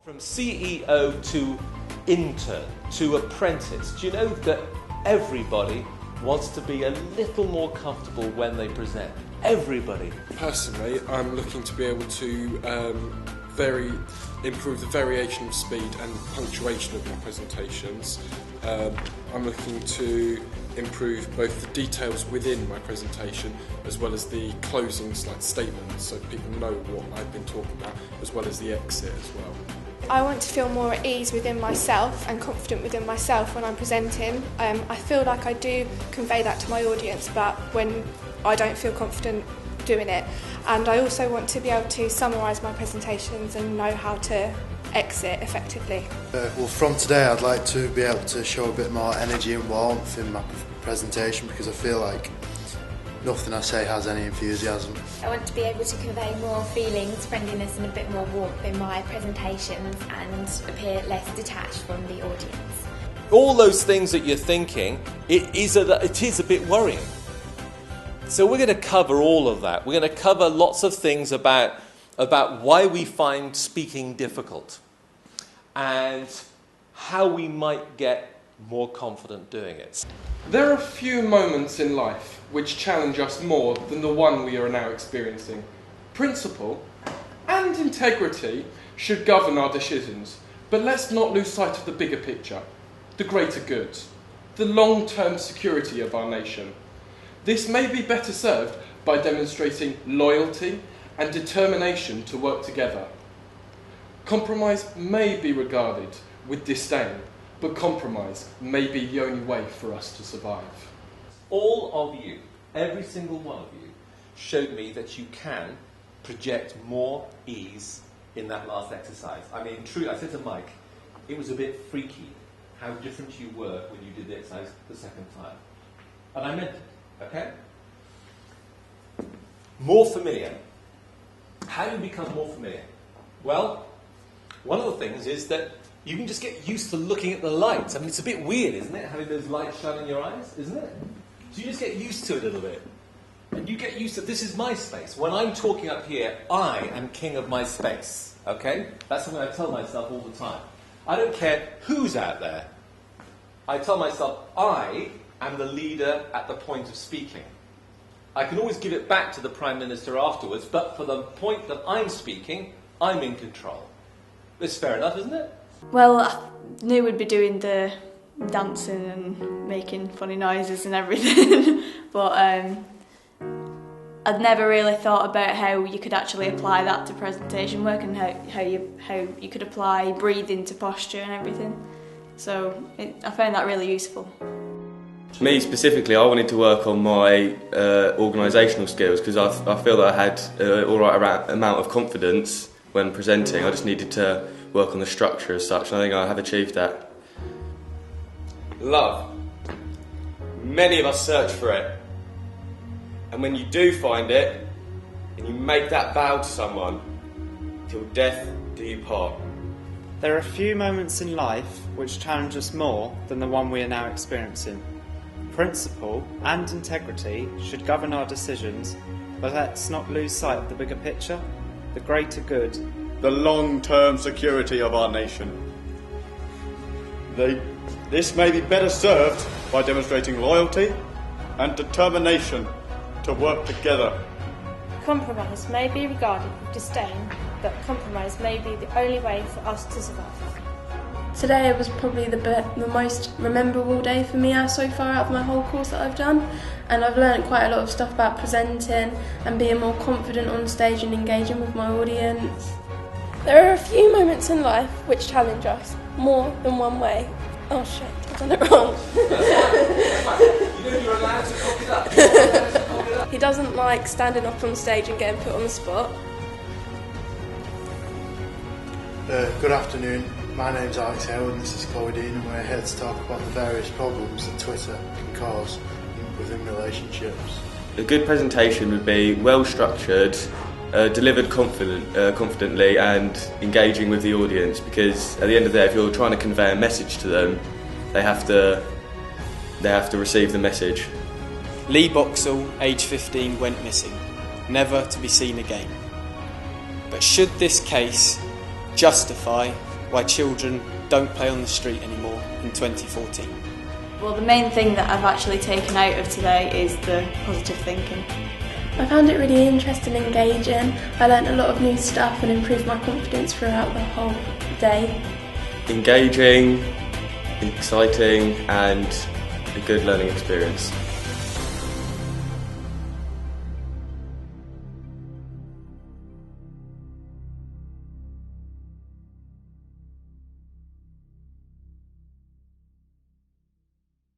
From CEO to intern to apprentice, do you know that everybody wants to be a little more comfortable when they present? Everybody. Personally, I'm looking to be able to improve the variation of speed and punctuation of my presentations. I'm looking to improve both the details within my presentation as well as the closings, like statements, so people know what I've been talking about, as well as the exit as well. I want to feel more at ease within myself and confident within myself when I'm presenting. I feel like I do convey that to my audience, but when I don't feel confident doing it. And I also want to be able to summarise my presentations and know how to exit effectively. Well, from today I'd like to be able to show a bit more energy and warmth in my presentation, because I feel like nothing I say has any enthusiasm. I want to be able to convey more feelings, friendliness and a bit more warmth in my presentations and appear less detached from the audience. All those things that you're thinking, it is a bit worrying. So we're going to cover all of that. We're going to cover lots of things about why we find speaking difficult and how we might get more confident doing it. There are few moments in life which challenge us more than the one we are now experiencing. Principle and integrity should govern our decisions, but let's not lose sight of the bigger picture, the greater good, the long-term security of our nation. This may be better served by demonstrating loyalty and determination to work together. Compromise may be regarded with disdain, but compromise may be the only way for us to survive. All of you, every single one of you, showed me that you can project more ease in that last exercise. I mean, truly, I said to Mike, it was a bit freaky how different you were when you did the exercise the second time. And I meant it, okay? More familiar. How do you become more familiar? Well, one of the things is that you can just get used to looking at the lights. I mean, it's a bit weird, isn't it, having those lights shine in your eyes, isn't it? So you just get used to it a little bit. And you get used to, this is my space. When I'm talking up here, I am king of my space, okay? That's something I tell myself all the time. I don't care who's out there. I tell myself, I am the leader at the point of speaking. I can always give it back to the Prime Minister afterwards, but for the point that I'm speaking, I'm in control. It's fair enough, isn't it? Well, I knew we'd be doing the dancing and making funny noises and everything, but I'd never really thought about how you could actually apply that to presentation work and how you could apply breathing to posture and everything. So I found that really useful. Me specifically, I wanted to work on my organisational skills, because I feel that I had an alright amount of confidence when presenting. I just needed to work on the structure as such, and I think I have achieved that. Love. Many of us search for it. And when you do find it, and you make that vow to someone, till death do you part. There are few moments in life which challenge us more than the one we are now experiencing. Principle and integrity should govern our decisions, but let's not lose sight of the bigger picture, the greater good, the long-term security of our nation. This may be better served by demonstrating loyalty and determination to work together. Compromise may be regarded with disdain, but compromise may be the only way for us to survive. Today was probably the most memorable day for me so far out of my whole course that I've done, and I've learned quite a lot of stuff about presenting and being more confident on stage and engaging with my audience. There are a few moments in life which challenge us more than one way. Oh shit, I've done it wrong. You're allowed to cock it up. He doesn't like standing up on stage and getting put on the spot. Good afternoon, my name's Alex Hale and this is Chloe Dean, and we're here to talk about the various problems that Twitter can cause within relationships. A good presentation would be well structured, delivered confidently and engaging with the audience, because at the end of the day, if you're trying to convey a message to them, they have to receive the message. Lee Boxall, age 15, went missing, never to be seen again. But should this case justify why children don't play on the street anymore in 2014. Well, the main thing that I've actually taken out of today is the positive thinking. I found it really interesting and engaging. I learnt a lot of new stuff and improved my confidence throughout the whole day. Engaging, exciting and a good learning experience.